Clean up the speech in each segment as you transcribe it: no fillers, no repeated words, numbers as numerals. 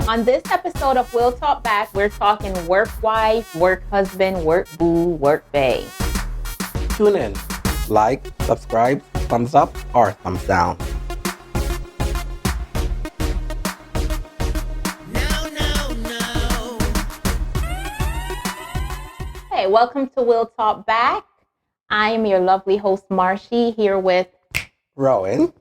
On this episode of We'll Talk Back, we're talking work wife, work husband, work boo, work bae. Tune in, like, subscribe, thumbs up, or thumbs down. Hey, welcome to We'll Talk Back. I am your lovely host, Marshy, here with Rowan.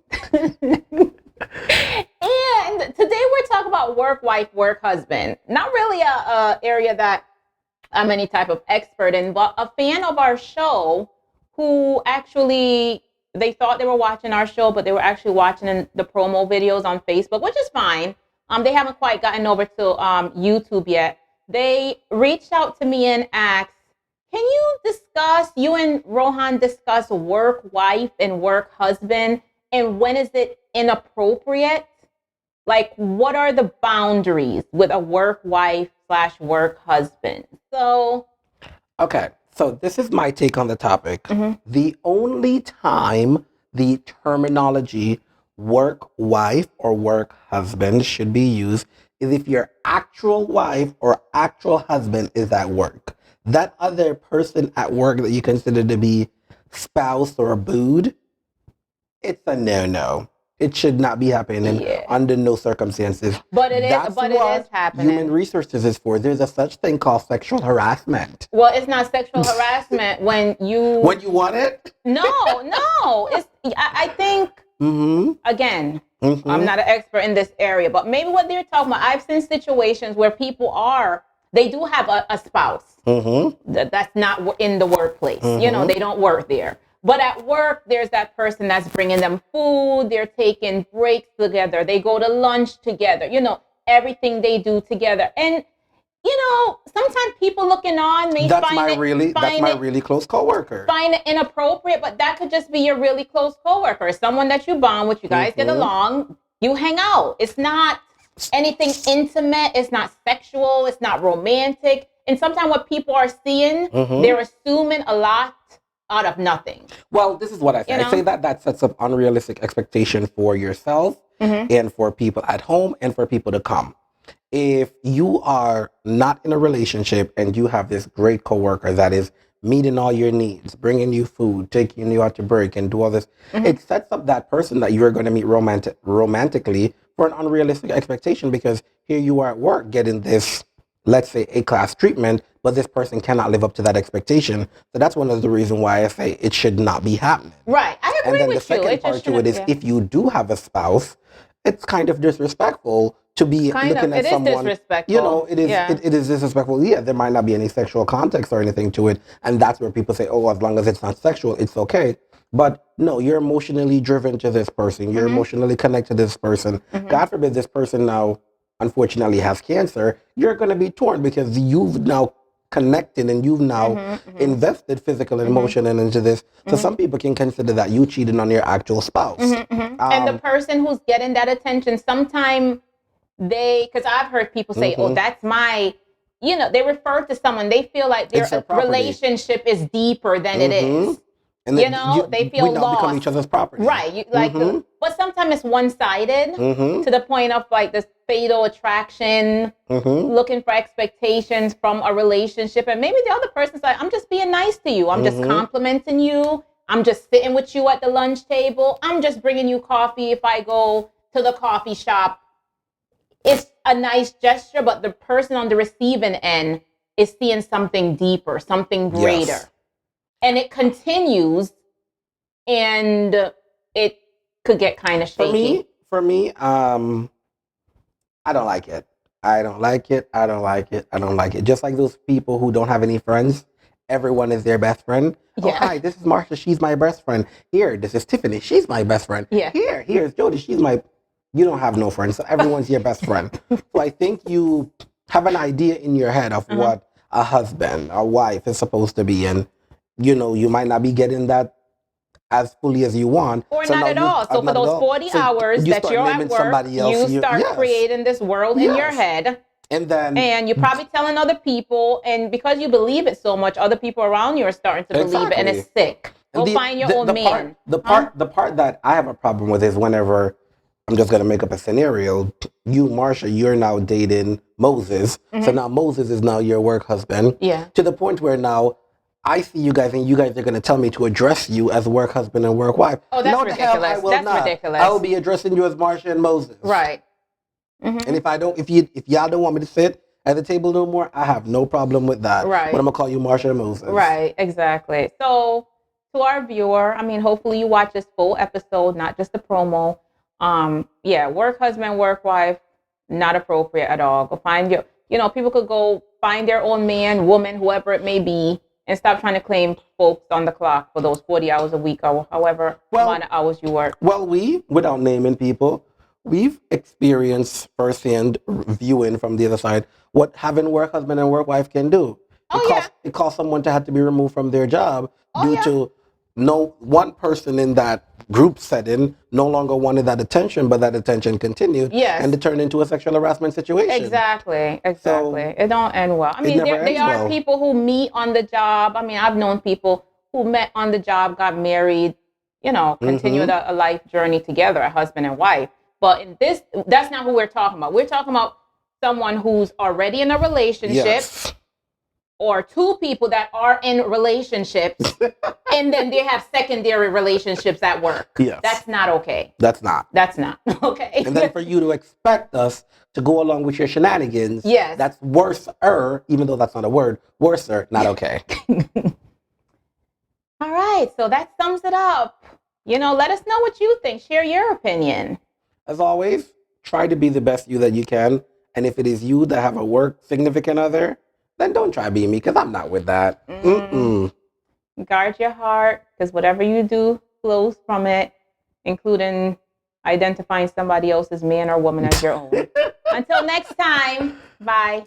And today we're talking about work wife, work husband. Not really a area that I'm any type of expert in, but a fan of our show who actually, they thought they were watching our show, but they were actually watching the promo videos on Facebook, which is fine. They haven't quite gotten over to YouTube yet. They reached out to me and asked, can you and Rohan discuss work wife and work husband, and when is it inappropriate? Like, what are the boundaries with a work wife / work husband? Okay, so this is my take on the topic. The only time the terminology work wife or work husband should be used is if your actual wife or actual husband is at work. That other person at work that you consider to be spouse or booed, it's a no-no. It should not be happening under no circumstances. But it is happening. Human resources is for. There's a such thing called sexual harassment. Well, it's not sexual harassment when you want it. No. It's I think again. I'm not an expert in this area, but maybe what they're talking about. I've seen situations where they do have a spouse that's not in the workplace. You know, they don't work there. But at work, there's that person that's bringing them food. They're taking breaks together. They go to lunch together. You know, everything they do together. And, you know, sometimes people looking on may that's my really close coworker. Find it inappropriate, but that could just be your really close coworker, someone that you bond with. You guys get along. You hang out. It's not anything intimate. It's not sexual. It's not romantic. And sometimes what people are seeing, they're assuming a lot out of nothing. Well, this is what I say. I say that sets up unrealistic expectation for yourself and for people at home and for people to come. If you are not in a relationship and you have this great coworker that is meeting all your needs, bringing you food, taking you out to break and do all this, it sets up that person that you're going to meet romantically for an unrealistic expectation, because here you are at work getting this, let's say, A-class treatment, but this person cannot live up to that expectation. So that's one of the reasons why I say it should not be happening. Right. I agree with you. And then the second part to it is if you do have a spouse, it's kind of disrespectful to be looking at someone. It is disrespectful. You know, it is disrespectful. Yeah, there might not be any sexual context or anything to it. And that's where people say, oh, as long as it's not sexual, it's okay. But no, you're emotionally driven to this person. You're emotionally connected to this person. God forbid this person now unfortunately has cancer. You're going to be torn because you've now connected and you've now invested physical and emotion into this. So some people can consider that you cheated on your actual spouse. And the person who's getting that attention, sometimes because I've heard people say, oh, that's my, you know, they refer to someone, they feel like their relationship is deeper than it is. And you know, they feel lost. Become each other's property. Right. But sometimes it's one-sided to the point of like this fatal attraction, looking for expectations from a relationship. And maybe the other person's like, I'm just being nice to you. I'm just complimenting you. I'm just sitting with you at the lunch table. I'm just bringing you coffee if I go to the coffee shop. It's a nice gesture, but the person on the receiving end is seeing something deeper, something greater. Yes. And it continues, and it could get kind of shaky. For me, I don't like it. I don't like it. Just like those people who don't have any friends, everyone is their best friend. Yeah. Oh, hi, this is Marsha. She's my best friend. Here, this is Tiffany. She's my best friend. Yeah. Here's Jody. You don't have no friends, so everyone's your best friend. So I think you have an idea in your head of what a husband, a wife is supposed to be, and you know, you might not be getting that as fully as you want. Or not at all. So for those 40 hours that you're at work, you start creating this world in your head. And you're probably telling other people, and because you believe it so much, other people around you are starting to believe it, and it's sick. Go find your own man. The part that I have a problem with is whenever I'm just going to make up a scenario. You, Marsha, you're now dating Moses. So now Moses is now your work husband. Yeah. To the point where now I see you guys and you guys are going to tell me to address you as work husband and work wife. Oh, that's ridiculous. That's ridiculous. I will be addressing you as Marsha and Moses. Right. And if y'all don't want me to sit at the table no more, I have no problem with that. Right. But I'm going to call you Marsha and Moses. Right, exactly. So to our viewer, I mean, hopefully you watch this full episode, not just the promo. Work husband, work wife, not appropriate at all. Go find people could go find their own man, woman, whoever it may be, and stop trying to claim folks on the clock for those 40 hours a week or however amount of hours you work. Well, without naming people, we've experienced firsthand viewing from the other side what having work husband and work wife can do. It caused someone to have to be removed from their job due to one person in that group setting no longer wanted that attention, but that attention continued. Yes. And it turned into a sexual harassment situation. Exactly. So it don't end well. I mean, there are people who meet on the job. I mean, I've known people who met on the job, got married, continued a life journey together, a husband and wife. But that's not who we're talking about. We're talking about someone who's already in a relationship. Yes. Or two people that are in relationships and then they have secondary relationships at work. Yes. That's not okay. That's not okay. And then for you to expect us to go along with your shenanigans, yes, that's worse-er, even though that's not a word, worser, not okay. All right, so that sums it up. Let us know what you think. Share your opinion. As always, try to be the best you that you can. And if it is you that have a work significant other, then don't try to be me, because I'm not with that. Guard your heart, because whatever you do flows from it, including identifying somebody else's man or woman as your own. Until next time, bye.